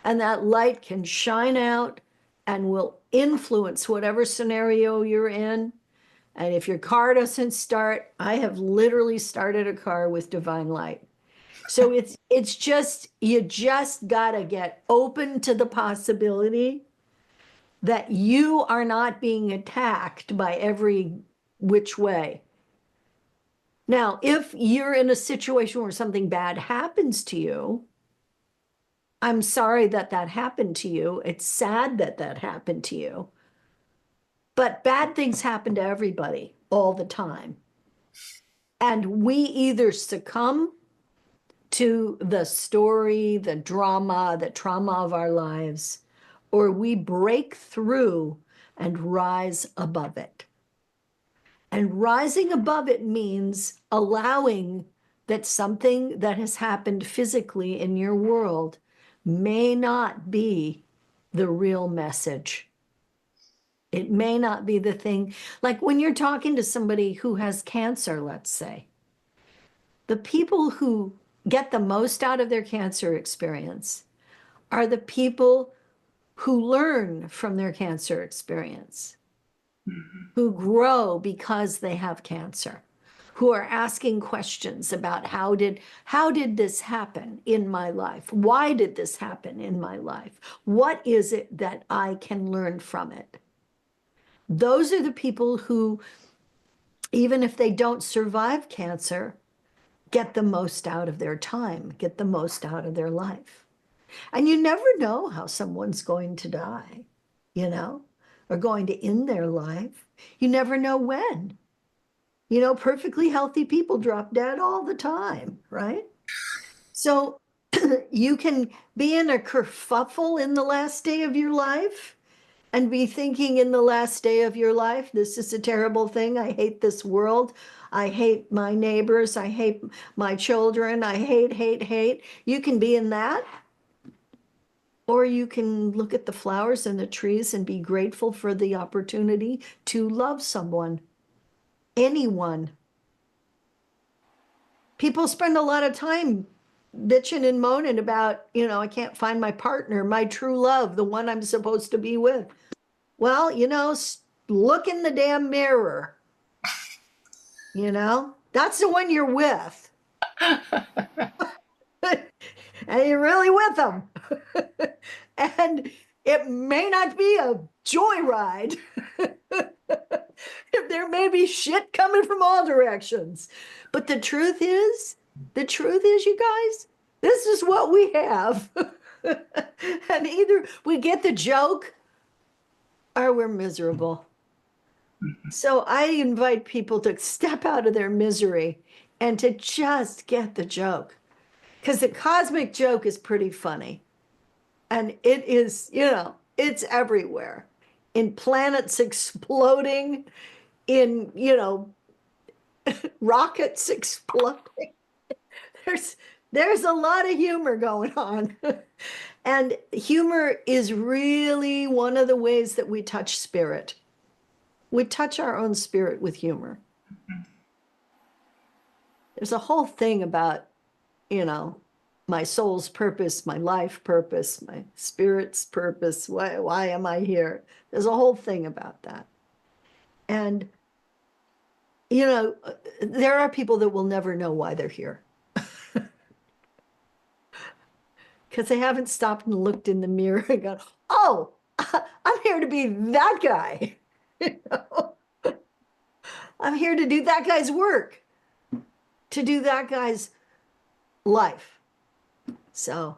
And that light can shine out and will influence whatever scenario you're in. And if your car doesn't start, I have literally started a car with divine light. So it's just, you just gotta get open to the possibility that you are not being attacked by every which way. Now, if you're in a situation where something bad happens to you, I'm sorry that that happened to you. It's sad that that happened to you. But bad things happen to everybody all the time. And we either succumb to the story, the drama, the trauma of our lives, or we break through and rise above it. And rising above it means allowing that something that has happened physically in your world may not be the real message. It may not be the thing. Like when you're talking to somebody who has cancer, let's say, the people who get the most out of their cancer experience are the people who learn from their cancer experience, who grow because they have cancer, who are asking questions about how did this happen in my life? Why did this happen in my life? What is it that I can learn from it? Those are the people who, even if they don't survive cancer, get the most out of their time, get the most out of their life. And you never know how someone's going to die, or going to end their life. You never know when. Perfectly healthy people drop dead all the time, right? So you can be in a kerfuffle in the last day of your life and be thinking in the last day of your life, this is a terrible thing. I hate this world. I hate my neighbors. I hate my children. I hate. You can be in that. Or you can look at the flowers and the trees and be grateful for the opportunity to love someone, anyone. People spend a lot of time bitching and moaning about, I can't find my partner, my true love, the one I'm supposed to be with. Well, look in the damn mirror. That's the one you're with. And you're really with them. And it may not be a joyride. There may be shit coming from all directions. But the truth is, you guys, this is what we have. And either we get the joke or we're miserable. So I invite people to step out of their misery and to just get the joke. Because the cosmic joke is pretty funny. And it is, it's everywhere. In planets exploding, in, rockets exploding. There's a lot of humor going on. And humor is really one of the ways that we touch spirit. We touch our own spirit with humor. There's a whole thing about, my soul's purpose, my life purpose, my spirit's purpose. Why am I here? There's a whole thing about that. And, there are people that will never know why they're here. Because they haven't stopped and looked in the mirror and gone, oh, I'm here to be that guy. I'm here to do that guy's work, to do that guy's life. So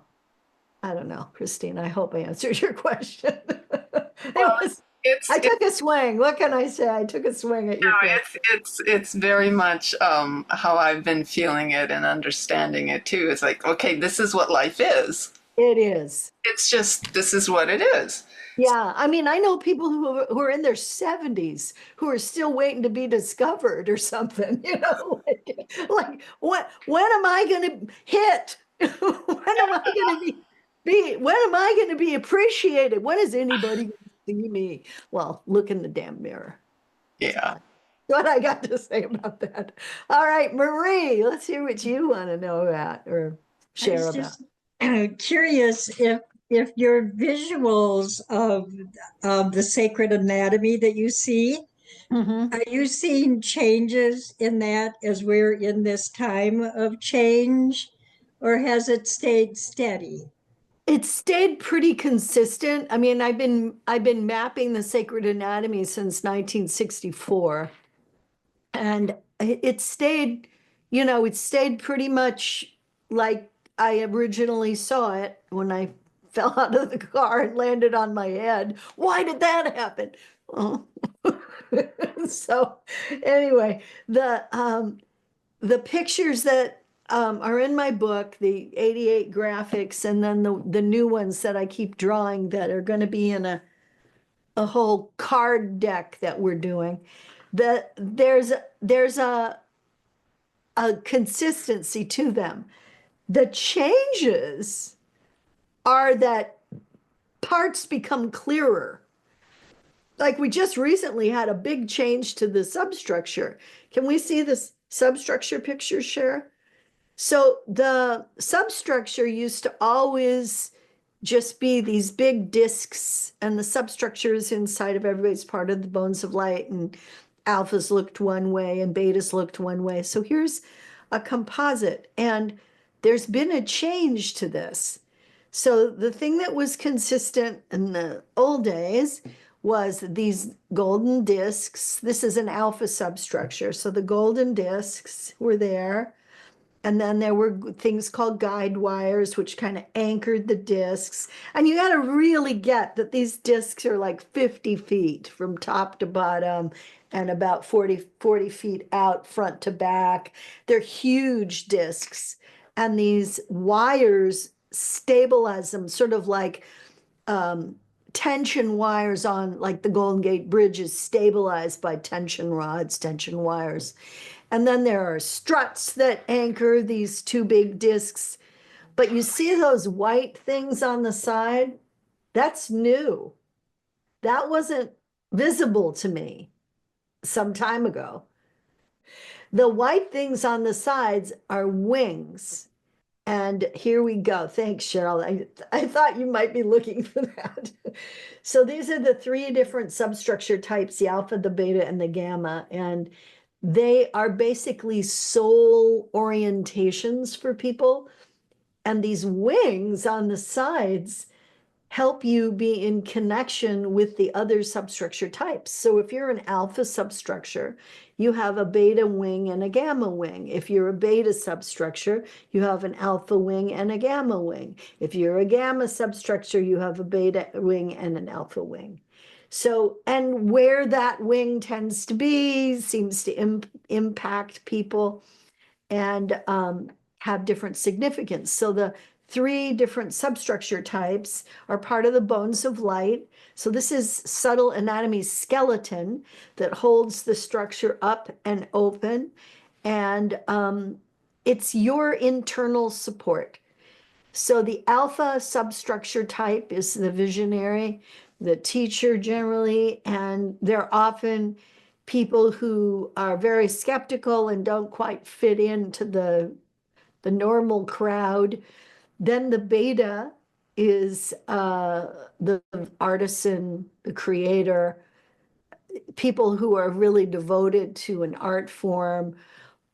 I don't know, Christine, I hope I answered your question. Well, I took a swing. What can I say? I took a swing at your question. it's very much how I've been feeling it and understanding it too. It's like, okay, this is what life is. It is. It's just this is what it is. Yeah, I mean, I know people who are in their 70s who are still waiting to be discovered or something, like when am I going to hit? When am I going to when am I going to be appreciated? When is anybody going to see me? Well, look in the damn mirror. Yeah. What I got to say about that. All right, Marie, let's hear what you want to know about or I share was about. just curious if your visuals of the sacred anatomy that you see, Mhm. are you seeing changes in that as we're in this time of change, or has it stayed steady? It stayed pretty consistent. I mean, I've been mapping the sacred anatomy since 1964, and it stayed, it stayed pretty much like I originally saw it when I fell out of the car and landed on my head. Why did that happen? Oh. So anyway, the pictures that are in my book, the 88 graphics, and then the new ones that I keep drawing that are going to be in a whole card deck that we're doing. There's a consistency to them. The changes are that parts become clearer. Like we just recently had a big change to the substructure. Can we see this substructure picture, Cher? So the substructure used to always just be these big discs, and the substructure is inside of everybody's part of the bones of light, and alphas looked one way and betas looked one way. So here's a composite, and there's been a change to this. So the thing that was consistent in the old days was these golden discs. This is an alpha substructure. So the golden discs were there. And then there were things called guide wires, which kind of anchored the discs. And you got to really get that these discs are like 50 feet from top to bottom and about 40 feet out front to back. They're huge discs. And these wires stabilize them, sort of like tension wires on like the Golden Gate Bridge is stabilized by tension rods, tension wires. And then there are struts that anchor these two big discs. But you see those white things on the side? That's new. That wasn't visible to me some time ago. The white things on the sides are wings. And here we go. Thanks, Cheryl. I thought you might be looking for that. So these are the three different substructure types, the alpha, the beta, and the gamma. And they are basically soul orientations for people. And these wings on the sides help you be in connection with the other substructure types. So if you're an alpha substructure, you have a beta wing and a gamma wing. If you're a beta substructure, you have an alpha wing and a gamma wing. If you're a gamma substructure, you have a beta wing and an alpha wing. So, and where that wing tends to be seems to impact people and have different significance. So the three different substructure types are part of the bones of light. So this is subtle anatomy skeleton that holds the structure up and open. And it's your internal support. So the alpha substructure type is the visionary, the teacher generally, and they're often people who are very skeptical and don't quite fit into the normal crowd. Then the beta is the artisan, the creator, people who are really devoted to an art form.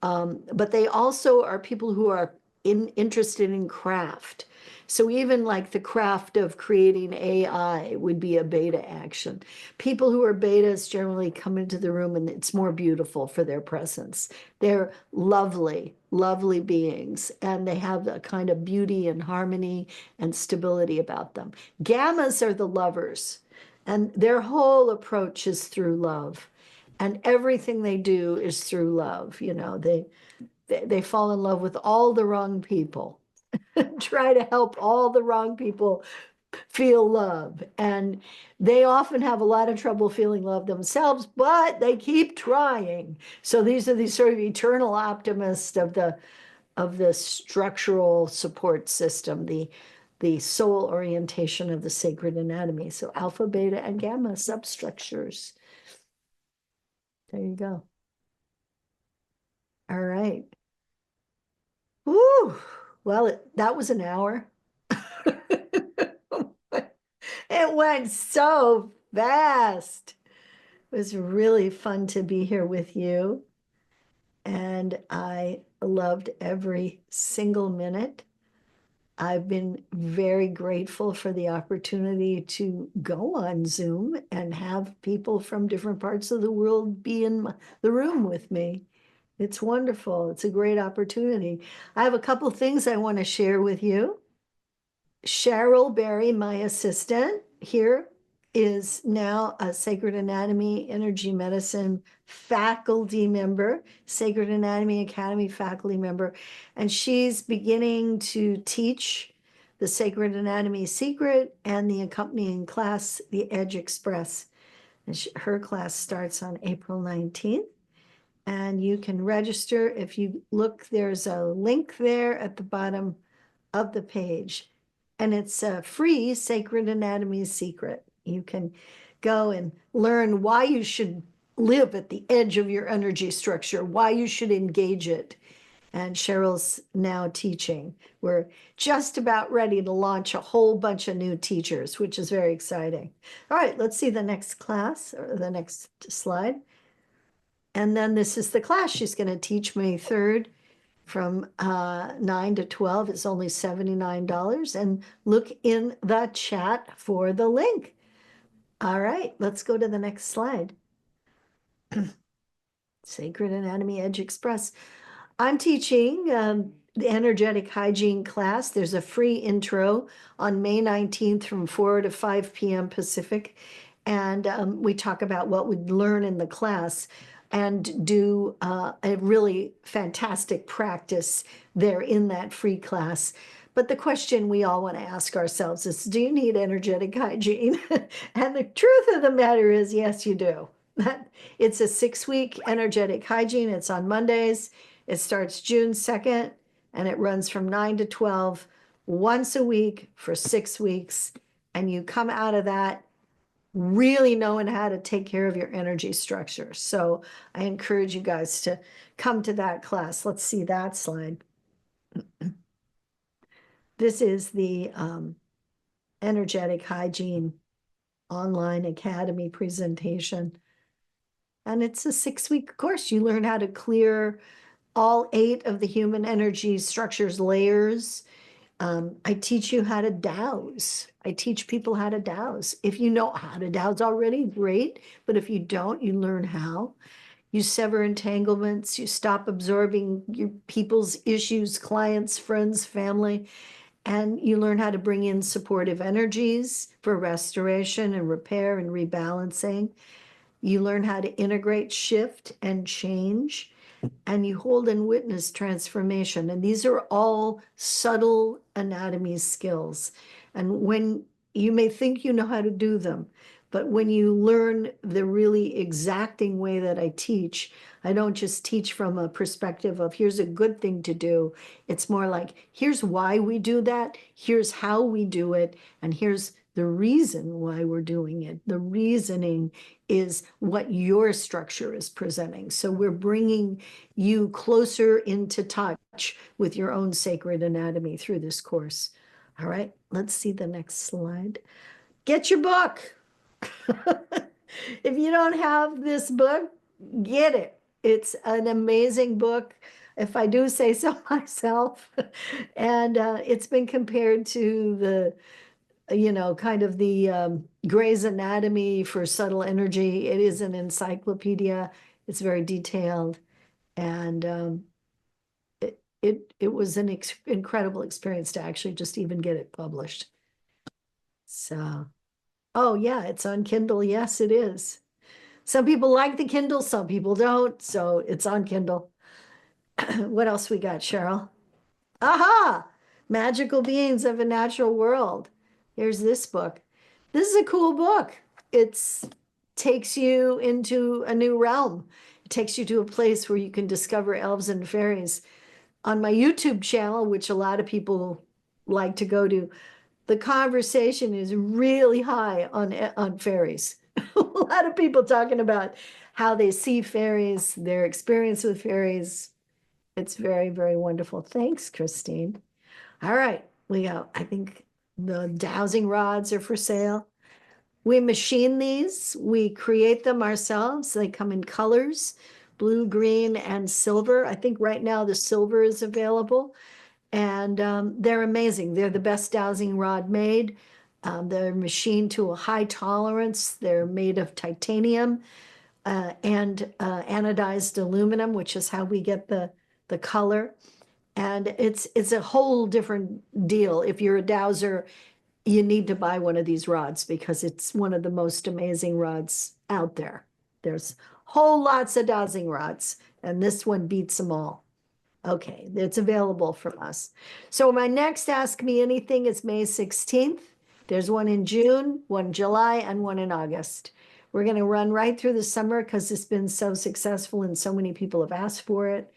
But they also are people who are interested in craft. So even like the craft of creating AI would be a beta action. People who are betas generally come into the room and it's more beautiful for their presence. They're lovely, lovely beings, and they have a kind of beauty and harmony and stability about them. Gammas are the lovers, and their whole approach is through love. And everything they do is through love. You know, they fall in love with all the wrong people, try to help all the wrong people feel love. And they often have a lot of trouble feeling love themselves, but they keep trying. So these are these sort of eternal optimists of the structural support system, the soul orientation of the sacred anatomy. So alpha, beta, and gamma substructures. There you go. All right. Woo! Well, that was an hour. It went so fast. It was really fun to be here with you. And I loved every single minute. I've been very grateful for the opportunity to go on Zoom and have people from different parts of the world be in the room with me. It's wonderful. It's a great opportunity. I have a couple things I want to share with you. Cheryl Berry, my assistant here, is now a Sacred Anatomy Energy Medicine faculty member, Sacred Anatomy Academy faculty member, and she's beginning to teach the Sacred Anatomy Secret and the accompanying class, the Edge Express. And her class starts on April 19th. And you can register. If you look, there's a link there at the bottom of the page. And it's a free Sacred Anatomy Secret. You can go and learn why you should live at the edge of your energy structure, why you should engage it. And Cheryl's now teaching. We're just about ready to launch a whole bunch of new teachers, which is very exciting. All right, let's see the next class or the next slide. And then this is the class she's going to teach May 3rd from 9 to 12. It's only $79. And look in the chat for the link. All right, let's go to the next slide. Sacred Anatomy Edge Express. I'm teaching the energetic hygiene class. There's a free intro on May 19th from 4 to 5 p.m. Pacific. And we talk about what we'd learn in the class and do a really fantastic practice there in that free class. But the question we all want to ask ourselves is, do you need energetic hygiene? And the truth of the matter is, yes, you do. It's a 6-week energetic hygiene. It's on Mondays. It starts June 2nd, and it runs from 9 to 12 once a week for 6 weeks. And you come out of that really knowing how to take care of your energy structure. So I encourage you guys to come to that class. Let's see that slide. This is the energetic hygiene online academy presentation. And it's a 6-week course. You learn how to clear all 8 of the human energy structures layers. I teach you how to dowse. I teach people how to dowse. If you know how to dowse already, great. But if you don't, you learn how. You sever entanglements. You stop absorbing your people's issues, clients, friends, family. And you learn how to bring in supportive energies for restoration and repair and rebalancing. You learn how to integrate, shift, and change. And you hold and witness transformation. And these are all subtle anatomy skills. And when you may think you know how to do them, but when you learn the really exacting way that I teach, I don't just teach from a perspective of here's a good thing to do. It's more like, here's why we do that, here's how we do it, and here's the reason why we're doing it. The reasoning is what your structure is presenting. So we're bringing you closer into touch with your own sacred anatomy through this course. All right, let's see the next slide. Get your book. If you don't have this book, get it. It's an amazing book. if I do say so myself. And it's been compared to kind of the Gray's Anatomy for subtle energy. It is an encyclopedia. It's very detailed. And it was an incredible experience to actually just even get it published. So, oh yeah, it's on Kindle. Yes, it is. Some people like the Kindle, some people don't. So it's on Kindle. What else we got, Cheryl? Aha! Magical Beings of a Natural World. Here's this book. This is a cool book. It's takes you into a new realm. It takes you to a place where you can discover elves and fairies. On my YouTube channel, which a lot of people like to go to, the conversation is really high on fairies. A lot of people talking about how they see fairies, their experience with fairies. It's very, very wonderful. Thanks, Christine. All right, we go. I think the dowsing rods are for sale. We machine these. We create them ourselves. They come in colors, blue, green, and silver. I think right now the silver is available. And they're amazing. They're the best dowsing rod made. They're machined to a high tolerance. They're made of titanium and anodized aluminum, which is how we get the color. And it's a whole different deal. If you're a dowser, you need to buy one of these rods because it's one of the most amazing rods out there. There's whole lots of dowsing rods, and this one beats them all. Okay, it's available from us. So my next Ask Me Anything is May 16th. There's one in June, one in July, and one in August. We're going to run right through the summer because it's been so successful and so many people have asked for it.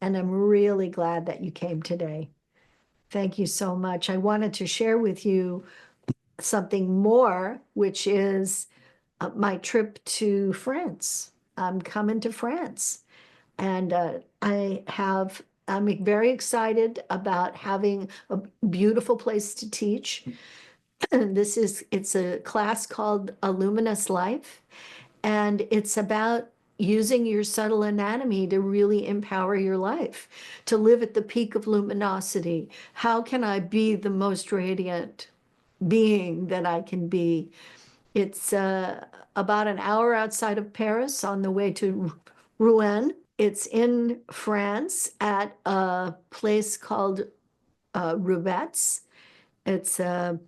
And I'm really glad that you came today. Thank you so much. I wanted to share with you something more, which is my trip to France. I'm coming to France. And I'm very excited about having a beautiful place to teach. It's a class called A Luminous Life, and it's about using your subtle anatomy to really empower your life, to live at the peak of luminosity. How can I be the most radiant being that I can be? It's about an hour outside of Paris on the way to Rouen. It's in France at a place called Roubaix. It's a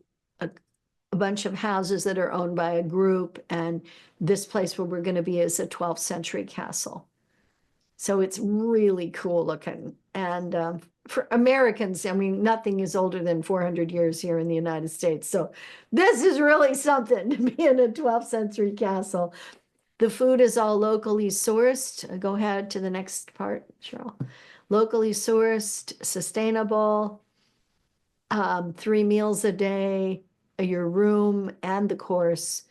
bunch of houses that are owned by a group, and this place where we're going to be is a 12th century castle. So it's really cool looking. And for Americans, I mean, nothing is older than 400 years here in the United States. So this is really something to be in a 12th century castle. The food is all locally sourced. Go ahead to the next part, Cheryl. Locally sourced, sustainable, 3 meals a day, your room and the course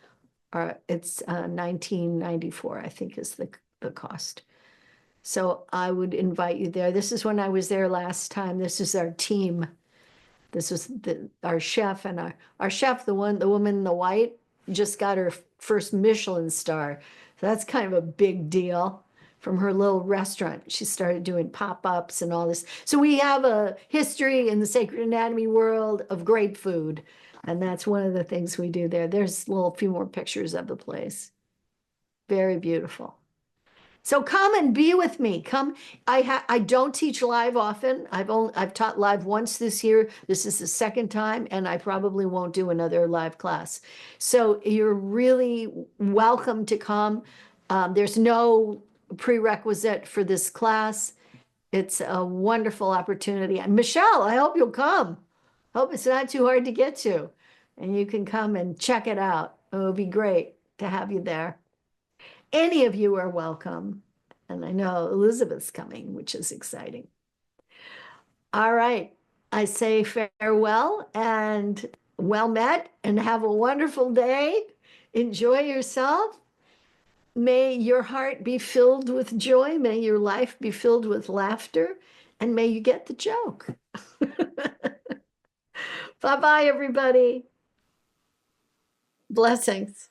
it's $19.94, I think is the cost. So I would invite you there. This is when I was there last time. This is our team. This was our chef, and our chef, the woman in the white, just got her first Michelin star. So that's kind of a big deal. From her little restaurant, she started doing pop-ups and all this. So we have a history in the sacred anatomy world of great food. And that's one of the things we do there. There's a few more pictures of the place. Very beautiful. So come and be with me. Come. I don't teach live often. I've taught live once this year. This is the second time, and I probably won't do another live class. So you're really welcome to come. There's no prerequisite for this class. It's a wonderful opportunity. And Michelle, I hope you'll come. Hope it's not too hard to get to. And you can come and check it out. It would be great to have you there. Any of you are welcome. And I know Elizabeth's coming, which is exciting. All right. I say farewell and well met, and have a wonderful day. Enjoy yourself. May your heart be filled with joy. May your life be filled with laughter. And may you get the joke. Bye-bye, everybody. Blessings.